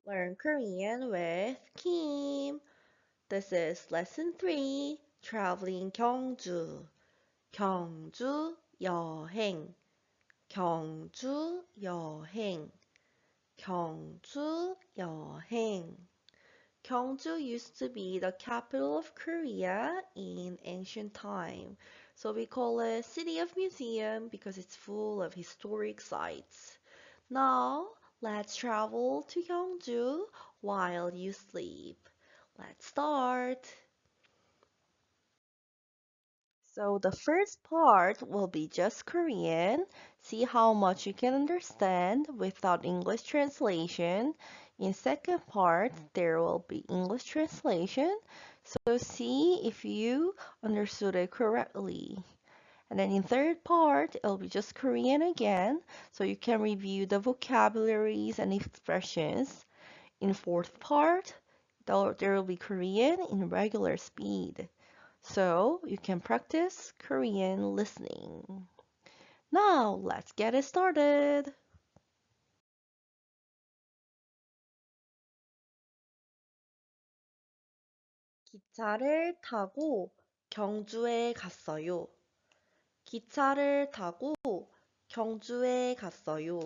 Learn Korean with Kim. This is lesson 3, traveling 경주. 경주 여행. 경주 여행. 경주 여행. Gyeongju used to be the capital of Korea in ancient time. So we call it City of Museum because it's full of historic sites. Now, let's travel to Gyeongju while you sleep. Let's start. So the first part will be just Korean. See how much you can understand without English translation. In second part, there will be English translation. So see if you understood it correctly. And then in third part, it'll be just Korean again, so you can review the vocabularies and expressions. In fourth part, there will be Korean in regular speed. So you can practice Korean listening. Now, let's get it started. 기차를 타고 경주에 갔어요. 기차를 타고 경주에 갔어요.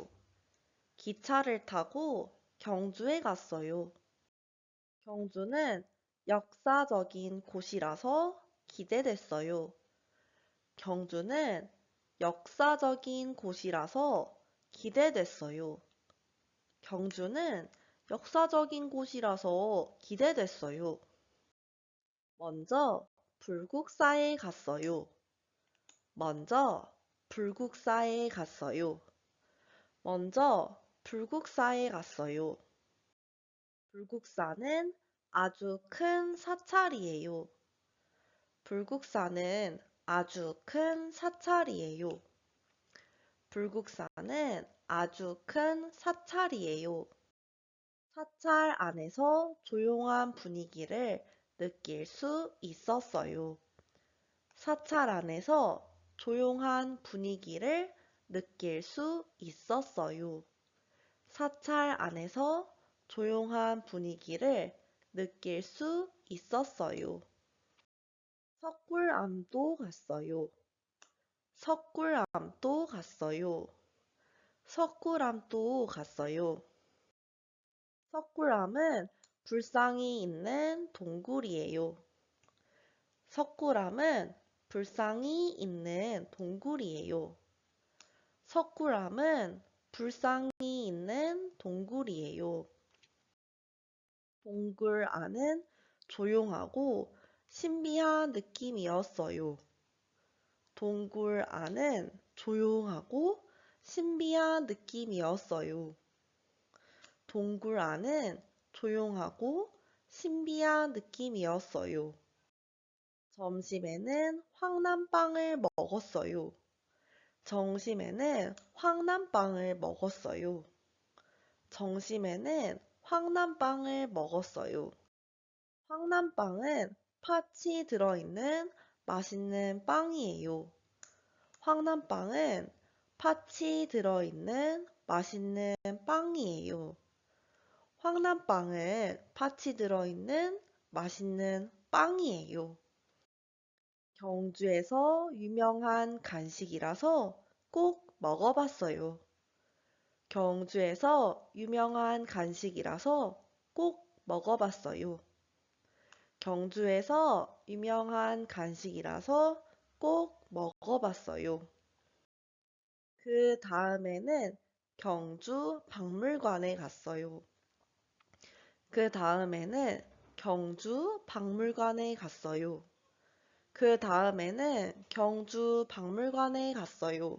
기차를 타고 경주에 갔어요. 경주는 역사적인 곳이라서 기대됐어요. 경주는 역사적인 곳이라서 기대됐어요. 경주는 역사적인 곳이라서 기대됐어요. 먼저 불국사에 갔어요. 먼저 불국사에 갔어요. 먼저 불국사에 갔어요. 불국사는 아주 큰 사찰이에요. 불국사는 아주 큰 사찰이에요. 불국사는 아주 큰 사찰이에요. 사찰 안에서 조용한 분위기를 느낄 수 있었어요. 사찰 안에서 조용한 분위기를 느낄 수 있었어요. 사찰 안에서 조용한 분위기를 느낄 수 있었어요. 석굴암도 갔어요. 석굴암도 갔어요. 석굴암도 갔어요. 석굴암은 불상이 있는 동굴이에요. 석굴암은 불상이 있는 동굴이에요. 석굴암은 불상이 있는 동굴이에요. 동굴 안은 조용하고 신비한 느낌이었어요. 동굴 안은 조용하고 신비한 느낌이었어요. 동굴 안은 조용하고 신비한 느낌이었어요. 점심에는 황남빵을 먹었어요. 점심에는 황남빵을 먹었어요. 점심에는 황남빵을 먹었어요. 황남빵은 팥이 들어있는 맛있는 빵이에요. 황남빵은 팥이 들어있는 맛있는 빵이에요. 황남빵은 팥이 들어있는 맛있는 빵이에요. 경주에서 유명한 간식이라서 꼭 먹어봤어요. 경주에서 유명한 간식이라서 꼭 먹어봤어요. 경주에서 유명한 간식이라서 꼭 먹어봤어요. 그 다음에는 경주 박물관에 갔어요. 그 다음에는 경주 박물관에 갔어요. 그 다음에는 경주 박물관에 갔어요.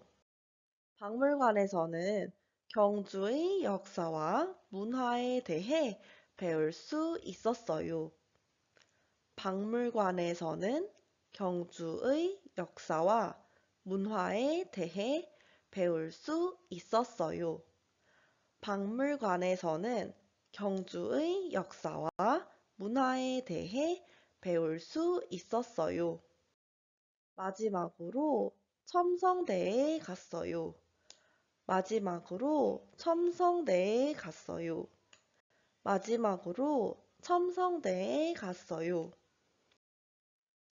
박물관에서는 경주의 역사와 문화에 대해 배울 수 있었어요. 박물관에서는 경주의 역사와 문화에 대해 배울 수 있었어요. 박물관에서는 경주의 역사와 문화에 대해 배울 수 있었어요. 마지막으로 첨성대에 갔어요. 마지막으로 첨성대에 갔어요. 마지막으로 첨성대에 갔어요.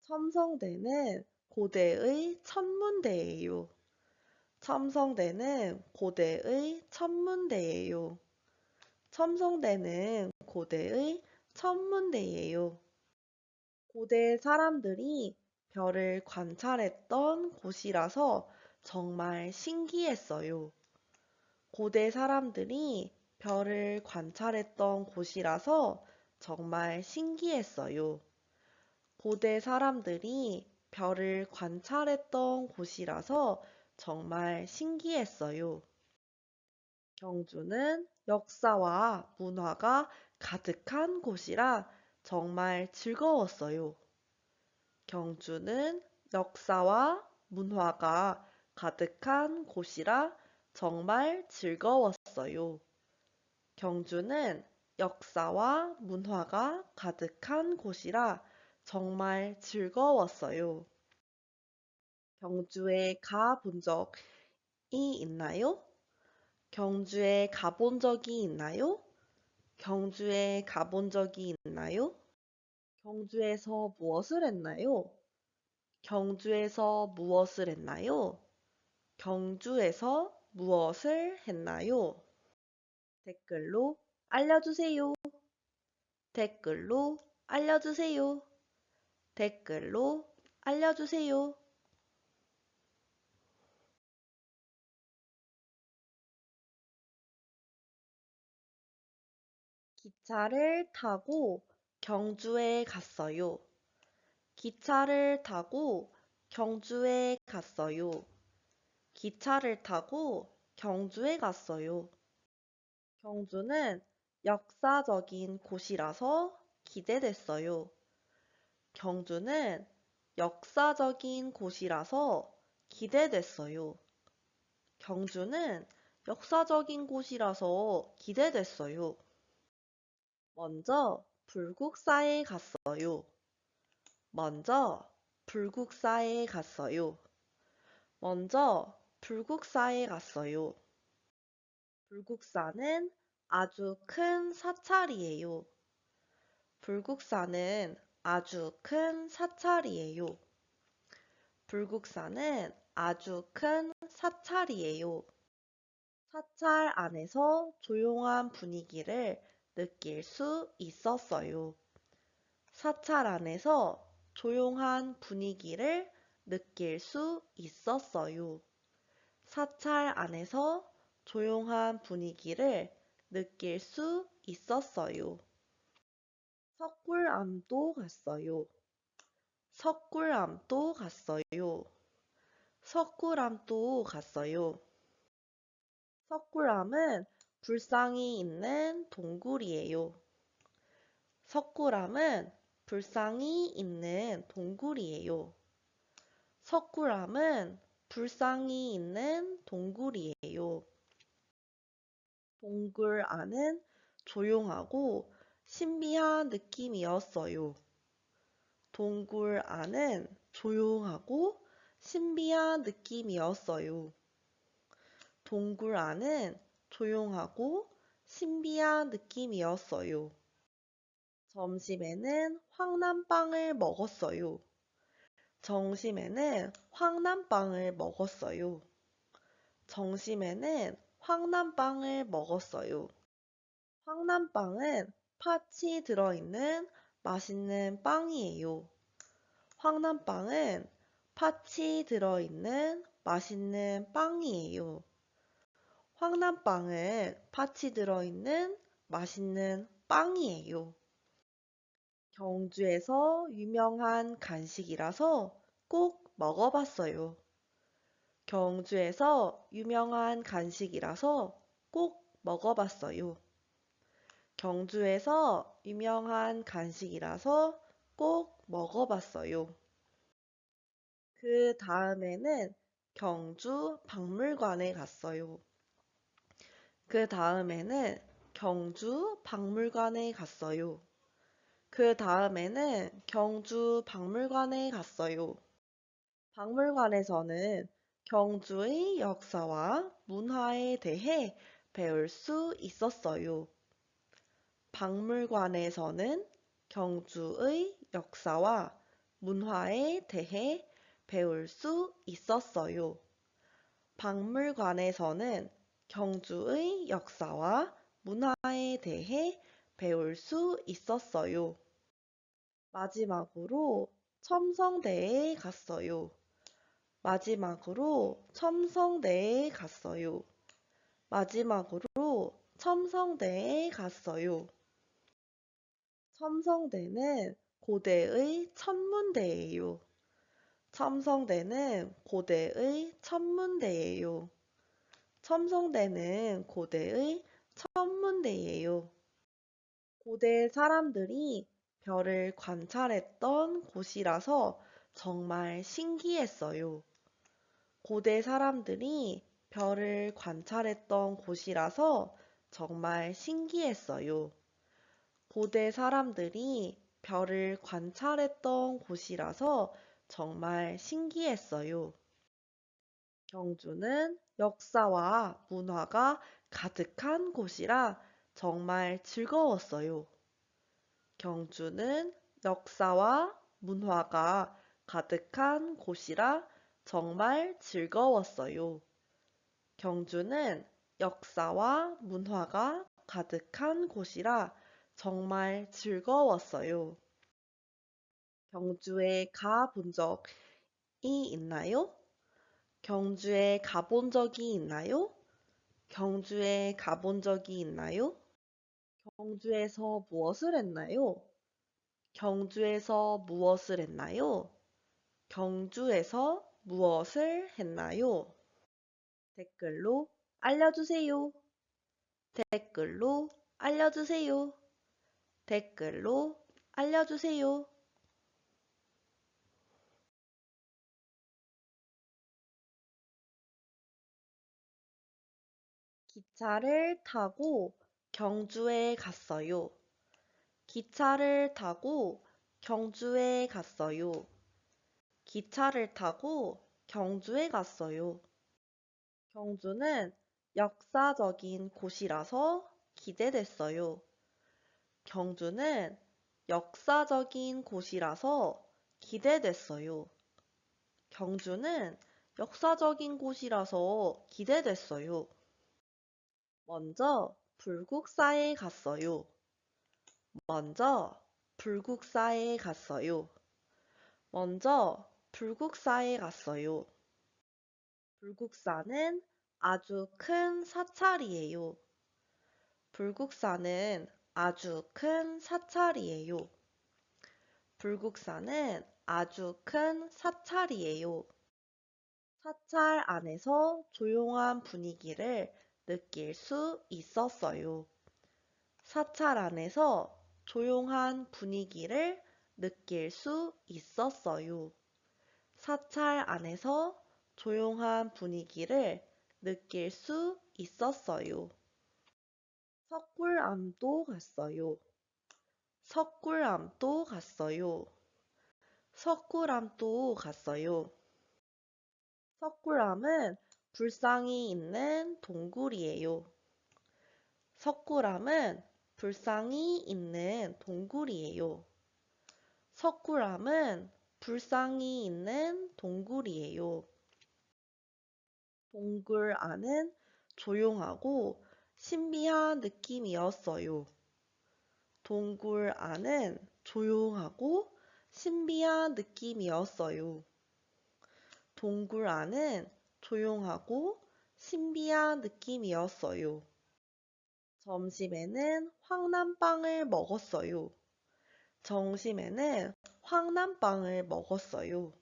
첨성대는 고대의 천문대예요. 첨성대는 고대의 천문대예요. 첨성대는 고대의 천문대예요. 고대 사람들이 별을 관찰했던 곳이라서 정말 신기했어요. 고대 사람들이 별을 관찰했던 곳이라서 정말 신기했어요. 고대 사람들이 별을 관찰했던 곳이라서 정말 신기했어요. 경주는 역사와 문화가 가득한 곳이라 정말 즐거웠어요. 경주는 역사와 문화가 가득한 곳이라 정말 즐거웠어요. 경주는 역사와 문화가 가득한 곳이라 정말 즐거웠어요. 경주에 가본 적이 있나요? 경주에 가본 적이 있나요? 경주에 가본 적이 있나요? 경주에서 무엇을 했나요? 경주에서 무엇을 했나요? 경주에서 무엇을 했나요? 댓글로 알려주세요. 댓글로 알려주세요. 댓글로 알려주세요. 기차를 타고 경주에 갔어요. 기차를 타고 경주에 갔어요. 기차를 타고 경주에 갔어요. 경주는 역사적인 곳이라서 기대됐어요. 경주는 역사적인 곳이라서 기대됐어요. 경주는 역사적인 곳이라서 기대됐어요. 먼저 불국사에 갔어요. 먼저 불국사에 갔어요. 먼저 불국사에 갔어요. 불국사는 아주 큰 사찰이에요. 불국사는 아주 큰 사찰이에요. 불국사는 아주 큰 사찰이에요. 사찰 안에서 조용한 분위기를 느낄 수 있었어요. 사찰 안에서 조용한 분위기를 느낄 수 있었어요. 사찰 안에서 조용한 분위기를 느낄 수 있었어요. 석굴암도 갔어요. 석굴암도 갔어요. 석굴암도 갔어요. 석굴암은 불상이 있는 동굴이에요. 석굴암은 불상이 있는 동굴이에요. 석굴암은 불상이 있는 동굴이에요. 동굴 안은 조용하고 신비한 느낌이었어요. 동굴 안은 조용하고 신비한 느낌이었어요. 동굴 안은 조용하고 신비한 느낌이었어요. 점심에는 황남빵을 먹었어요. 점심에는 황남빵을 먹었어요. 점심에는 황남빵을 먹었어요. 황남빵은 팥이 들어있는 맛있는 빵이에요. 황남빵은 팥이 들어있는 맛있는 빵이에요. 황남빵은 팥이 들어있는 맛있는 빵이에요. 경주에서 유명한 간식이라서 꼭 먹어봤어요. 경주에서 유명한 간식이라서 꼭 먹어봤어요. 경주에서 유명한 간식이라서 꼭 먹어봤어요. 그 다음에는 경주 박물관에 갔어요. 그 다음에는 경주 박물관에 갔어요. 그 다음에는 경주 박물관에 갔어요. 박물관에서는 경주의 역사와 문화에 대해 배울 수 있었어요. 박물관에서는 경주의 역사와 문화에 대해 배울 수 있었어요. 박물관에서는 경주의 역사와 문화에 대해 배울 수 있었어요. 마지막으로 첨성대에 갔어요. 마지막으로 첨성대에 갔어요. 마지막으로 첨성대에 갔어요. 첨성대는 고대의 천문대예요. 첨성대는 고대의 천문대예요. 첨성대는 고대의 천문대예요. 고대 사람들이 별을 관찰했던 곳이라서 정말 신기했어요. 고대 사람들이 별을 관찰했던 곳이라서 정말 신기했어요. 고대 사람들이 별을 관찰했던 곳이라서 정말 신기했어요. 경주는 역사와 문화가 가득한 곳이라 정말 즐거웠어요. 경주는 역사와 문화가 가득한 곳이라 정말 즐거웠어요. 경주는 역사와 문화가 가득한 곳이라 정말 즐거웠어요. 경주에 가본 적이 있나요? 경주에 가본 적이 있나요? 경주에 가본 적이 있나요? 경주에서 무엇을 했나요? 경주에서 무엇을 했나요? 경주에서 무엇을 했나요? 댓글로 알려주세요. 댓글로 알려주세요. 댓글로 알려주세요. 기차를 타고 경주에 갔어요. 기차를 타고 경주에 갔어요. 기차를 타고 경주에 갔어요. 경주는 역사적인 곳이라서 기대됐어요. 경주는 역사적인 곳이라서 기대됐어요. 경주는 역사적인 곳이라서 기대됐어요. 먼저 불국사에 갔어요. 먼저 불국사에 갔어요. 먼저 불국사에 갔어요. 불국사는 아주 큰 사찰이에요. 불국사는 아주 큰 사찰이에요. 불국사는 아주 큰 사찰이에요. 사찰 안에서 조용한 분위기를 느낄 수 있었어요. 사찰 안에서 조용한 분위기를 느낄 수 있었어요. 사찰 안에서 조용한 분위기를 느낄 수 있었어요. 석굴암도 갔어요. 석굴암도 갔어요. 석굴암도 갔어요. 석굴암은 불상이 있는 동굴이에요. 석굴암은 불상이 있는 동굴이에요. 석굴암은 불상이 있는 동굴이에요. 동굴 안은 조용하고 신비한 느낌이었어요. 동굴 안은 조용하고 신비한 느낌이었어요. 동굴 안은 조용하고 신비한 느낌이었어요. 점심에는 황남빵을 먹었어요. 점심에는 황남빵을 먹었어요.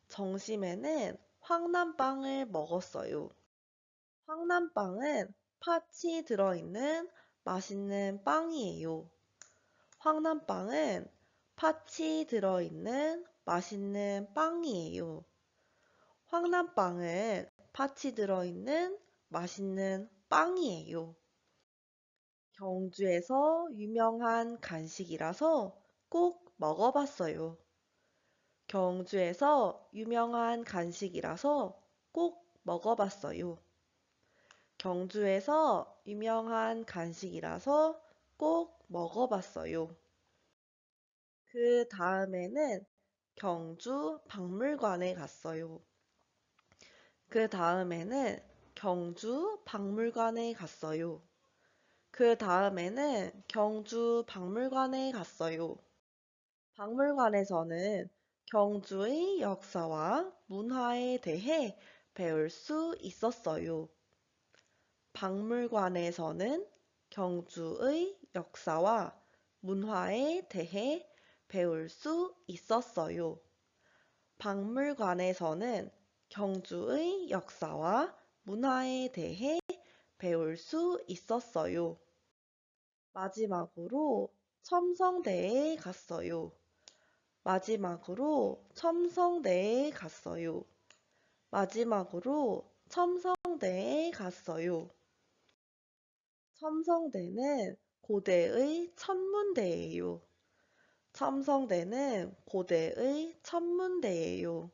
점심에는 황남빵을 먹었어요. 황남빵은 팥이 들어있는 맛있는 빵이에요. 황남빵은 팥이 들어있는 맛있는 빵이에요. 황남빵은 팥이 들어있는 맛있는 빵이에요. 경주에서 유명한 간식이라서 꼭 먹어봤어요. 경주에서 유명한 간식이라서 꼭 먹어봤어요. 경주에서 유명한 간식이라서 꼭 먹어봤어요. 그 다음에는 경주 박물관에 갔어요. 그 다음에는 경주 박물관에 갔어요. 그 다음에는 경주 박물관에 갔어요. 박물관에서는 경주의 역사와 문화에 대해 배울 수 있었어요. 박물관에서는 경주의 역사와 문화에 대해 배울 수 있었어요. 박물관에서는 경주의 역사와 문화에 대해 배울 수 있었어요. 마지막으로 첨성대에 갔어요. 마지막으로 첨성대에 갔어요. 마지막으로 첨성대에 갔어요. 첨성대는 고대의 천문대예요. 첨성대는 고대의 천문대예요.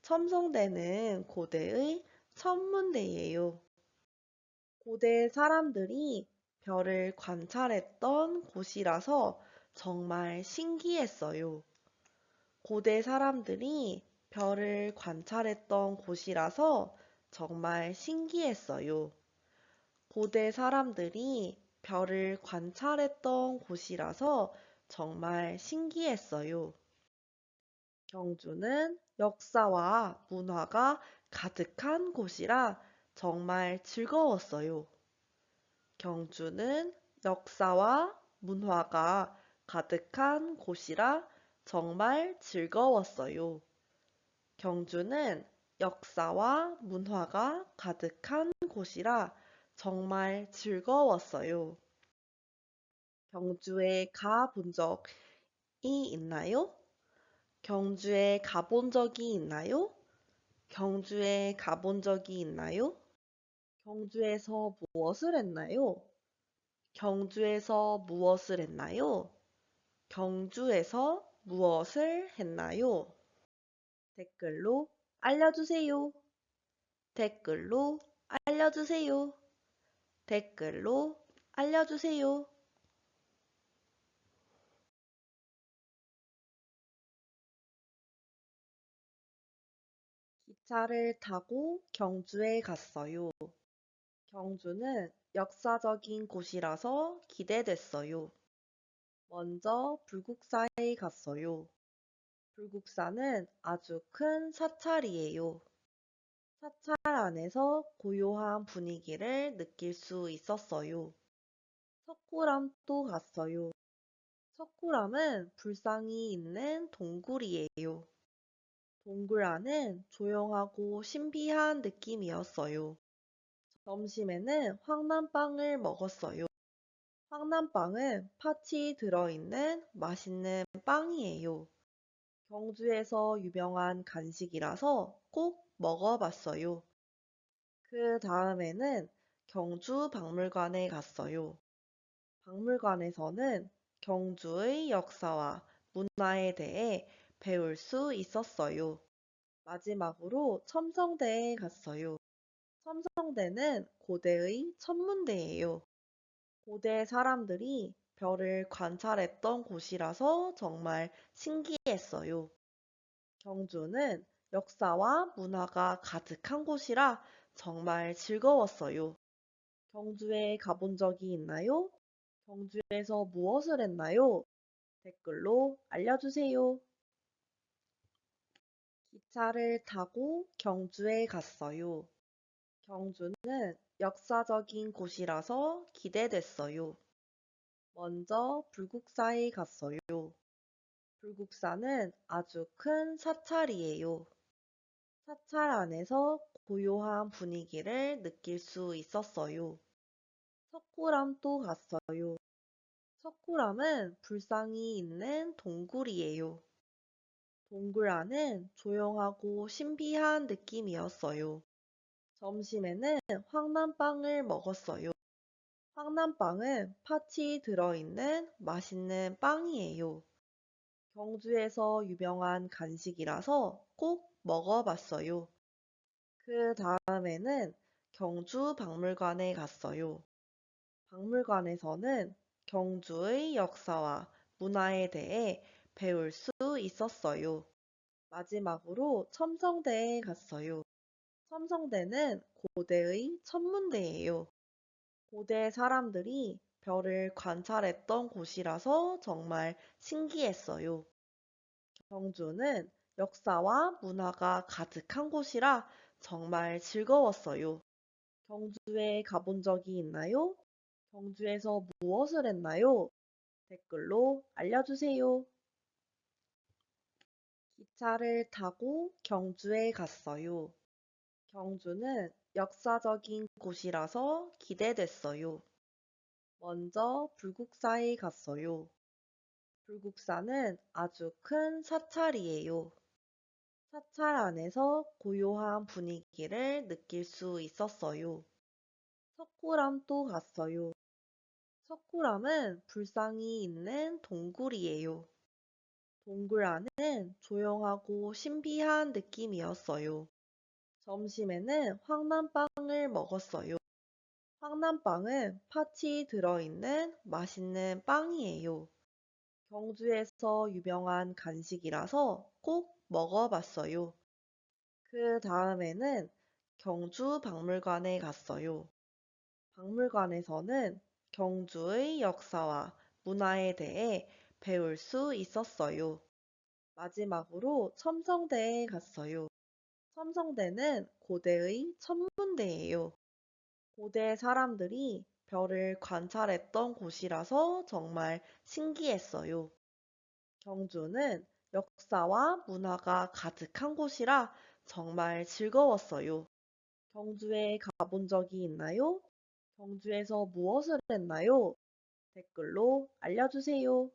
첨성대는 고대의 천문대예요. 고대 사람들이 별을 관찰했던 곳이라서 정말 신기했어요. 고대 사람들이 별을 관찰했던 곳이라서 정말 신기했어요. 고대 사람들이 별을 관찰했던 곳이라서 정말 신기했어요. 경주는 역사와 문화가 가득한 곳이라 정말 즐거웠어요. 경주는 역사와 문화가 가득한 곳이라 정말 즐거웠어요. 경주는 역사와 문화가 가득한 곳이라 정말 즐거웠어요. 경주에 가본 적이 있나요? 경주에 가본 적이 있나요? 경주에 가본 적이 있나요? 경주에서 무엇을 했나요? 경주에서 무엇을 했나요? 경주에서 무엇을 했나요? 댓글로 알려주세요. 댓글로 알려주세요. 댓글로 알려주세요. 기차를 타고 경주에 갔어요. 경주는 역사적인 곳이라서 기대됐어요. 먼저 불국사에 갔어요. 불국사는 아주 큰 사찰이에요. 사찰 안에서 고요한 분위기를 느낄 수 있었어요. 석굴암도 갔어요. 석굴암은 불상이 있는 동굴이에요. 동굴 안은 조용하고 신비한 느낌이었어요. 점심에는 황남빵을 먹었어요. 황남빵은 팥이 들어있는 맛있는 빵이에요. 경주에서 유명한 간식이라서 꼭 먹어봤어요. 그 다음에는 경주 박물관에 갔어요. 박물관에서는 경주의 역사와 문화에 대해 배울 수 있었어요. 마지막으로 첨성대에 갔어요. 첨성대는 고대의 천문대예요. 고대 사람들이 별을 관찰했던 곳이라서 정말 신기했어요. 경주는 역사와 문화가 가득한 곳이라 정말 즐거웠어요. 경주에 가본 적이 있나요? 경주에서 무엇을 했나요? 댓글로 알려주세요. 기차를 타고 경주에 갔어요. 경주는 역사적인 곳이라서 기대됐어요. 먼저 불국사에 갔어요. 불국사는 아주 큰 사찰이에요. 사찰 안에서 고요한 분위기를 느낄 수 있었어요. 석굴암도 갔어요. 석굴암은 불상이 있는 동굴이에요. 동굴 안은 조용하고 신비한 느낌이었어요. 점심에는 황남빵을 먹었어요. 황남빵은 팥이 들어있는 맛있는 빵이에요. 경주에서 유명한 간식이라서 꼭 먹어봤어요. 그 다음에는 경주 박물관에 갔어요. 박물관에서는 경주의 역사와 문화에 대해 배울 수 있었어요. 마지막으로 첨성대에 갔어요. 첨성대는 고대의 천문대예요. 고대 사람들이 별을 관찰했던 곳이라서 정말 신기했어요. 경주는 역사와 문화가 가득한 곳이라 정말 즐거웠어요. 경주에 가본 적이 있나요? 경주에서 무엇을 했나요? 댓글로 알려주세요. 기차를 타고 경주에 갔어요. 경주는 역사적인 곳이라서 기대됐어요. 먼저 불국사에 갔어요. 불국사는 아주 큰 사찰이에요. 사찰 안에서 고요한 분위기를 느낄 수 있었어요. 석굴암도 갔어요. 석굴암은 불상이 있는 동굴이에요. 동굴 안은 조용하고 신비한 느낌이었어요. 점심에는 황남빵을 먹었어요. 황남빵은 팥이 들어있는 맛있는 빵이에요. 경주에서 유명한 간식이라서 꼭 먹어봤어요. 그 다음에는 경주 박물관에 갔어요. 박물관에서는 경주의 역사와 문화에 대해 배울 수 있었어요. 마지막으로 첨성대에 갔어요. 첨성대는 고대의 천문대예요. 고대 사람들이 별을 관찰했던 곳이라서 정말 신기했어요. 경주는 역사와 문화가 가득한 곳이라 정말 즐거웠어요. 경주에 가본 적이 있나요? 경주에서 무엇을 했나요? 댓글로 알려주세요.